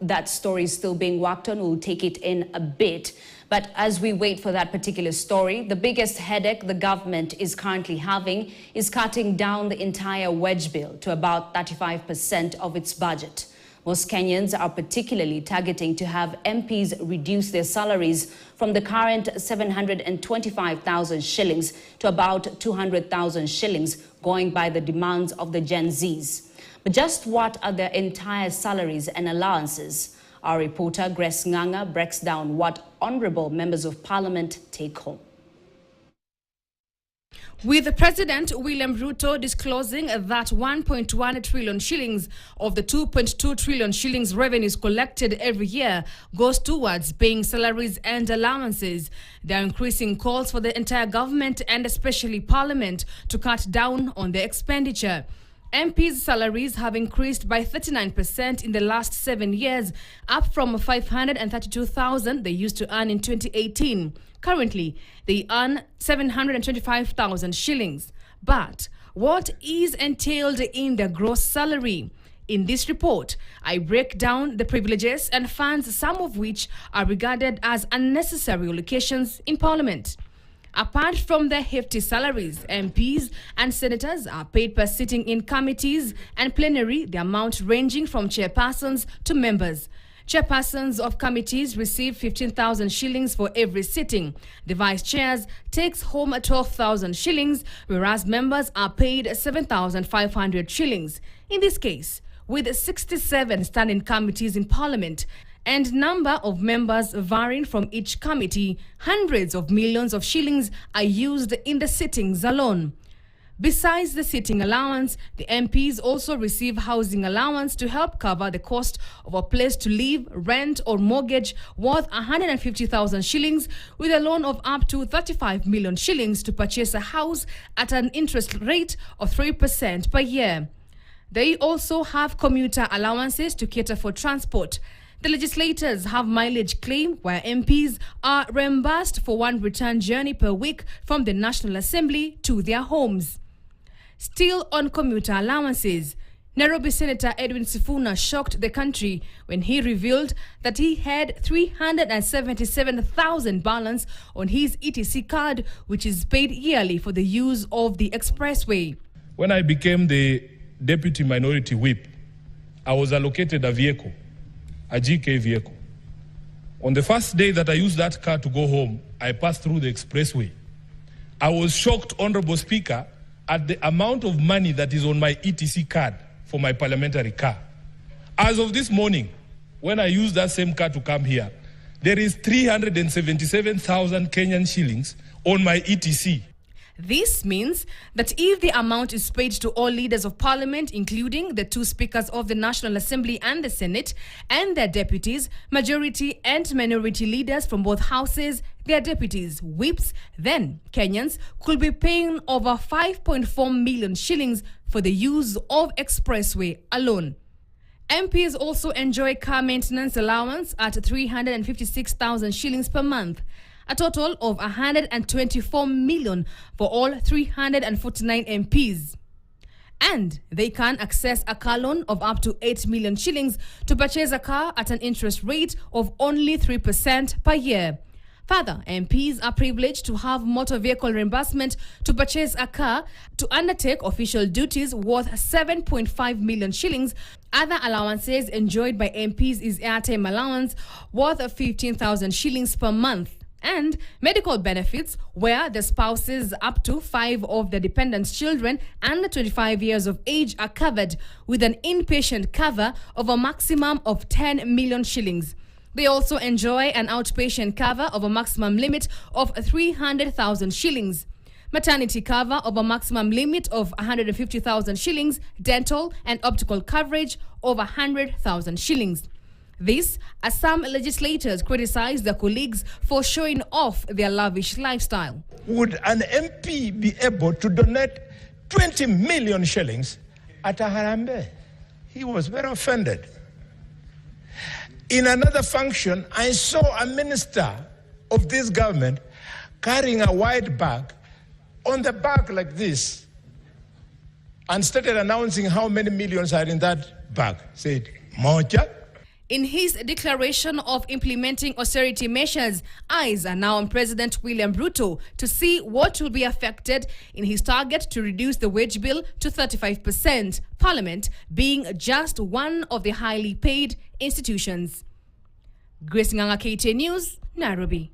That story is still being worked on. We'll take it in a bit. But as we wait for that particular story, the biggest headache the government is currently having is cutting down the entire wage bill to about 35% of its budget. Most Kenyans are particularly targeting to have MPs reduce their salaries from the current 725,000 shillings to about 200,000 shillings, going by the demands of the Gen Zs. But just what are their entire salaries and allowances? Our reporter Grace Nganga breaks down what honorable members of parliament take home. With President William Ruto disclosing that 1.1 trillion shillings of the 2.2 trillion shillings revenues collected every year goes towards paying salaries and allowances, there are increasing calls for the entire government and especially parliament to cut down on their expenditure. MPs' salaries have increased by 39% in the last 7 years, up from 532,000 they used to earn in 2018. Currently, they earn 725,000 shillings. But what is entailed in their gross salary? In this report, I break down the privileges and funds, some of which are regarded as unnecessary allocations in Parliament. Apart from their hefty salaries, MPs and senators are paid per sitting in committees and plenary, the amount ranging from chairpersons to members. Chairpersons of committees receive 15,000 shillings for every sitting. The vice chairs takes home 12,000 shillings, whereas members are paid 7,500 shillings. In this case, with 67 standing committees in Parliament, and number of members varying from each committee, hundreds of millions of shillings are used in the sittings alone. Besides the sitting allowance, the MPs also receive housing allowance to help cover the cost of a place to live, rent or mortgage worth 150,000 shillings, with a loan of up to 35 million shillings to purchase a house at an interest rate of 3% per year. They also have commuter allowances to cater for transport. The legislators have mileage claim where MPs are reimbursed for one return journey per week from the National Assembly to their homes. Still on commuter allowances, Nairobi Senator Edwin Sifuna shocked the country when he revealed that he had 377,000 balance on his ETC card, which is paid yearly for the use of the expressway. When I became the Deputy Minority Whip, I was allocated a vehicle, a GK vehicle. On the first day that I used that car to go home, I passed through the expressway. I was shocked, Honorable Speaker, at the amount of money that is on my ETC card for my parliamentary car. As of this morning, when I used that same car to come here, there is 377,000 Kenyan shillings on my ETC. This means that if the amount is paid to all leaders of parliament, including the two speakers of the National Assembly and the Senate, and their deputies, majority and minority leaders from both houses, their deputies, whips, then Kenyans could be paying over 5.4 million shillings for the use of expressway alone. MPs also enjoy car maintenance allowance at 356,000 shillings per month. A total of 124 million for all 349 MPs. And they can access a car loan of up to 8 million shillings to purchase a car at an interest rate of only 3% per year. Further, MPs are privileged to have motor vehicle reimbursement to purchase a car, to undertake official duties worth 7.5 million shillings. Other allowances enjoyed by MPs is airtime allowance worth 15,000 shillings per month, and medical benefits where the spouses up to 5 of the dependents' children under 25 years of age are covered with an inpatient cover of a maximum of 10 million shillings. They also enjoy an outpatient cover of a maximum limit of 300,000 shillings. Maternity cover of a maximum limit of 150,000 shillings, dental and optical coverage of 100,000 shillings. This, as some legislators criticize their colleagues for showing off their lavish lifestyle. Would an MP be able to donate 20 million shillings at a harambe? He was very offended. In another function, I saw a minister of this government carrying a white bag, on the bag like this, and started announcing how many millions are in that bag. Said, Moja. In his declaration of implementing austerity measures, eyes are now on President William Ruto to see what will be affected in his target to reduce the wage bill to 35%, Parliament being just one of the highly paid institutions. Grace Nganga, KTN News, Nairobi.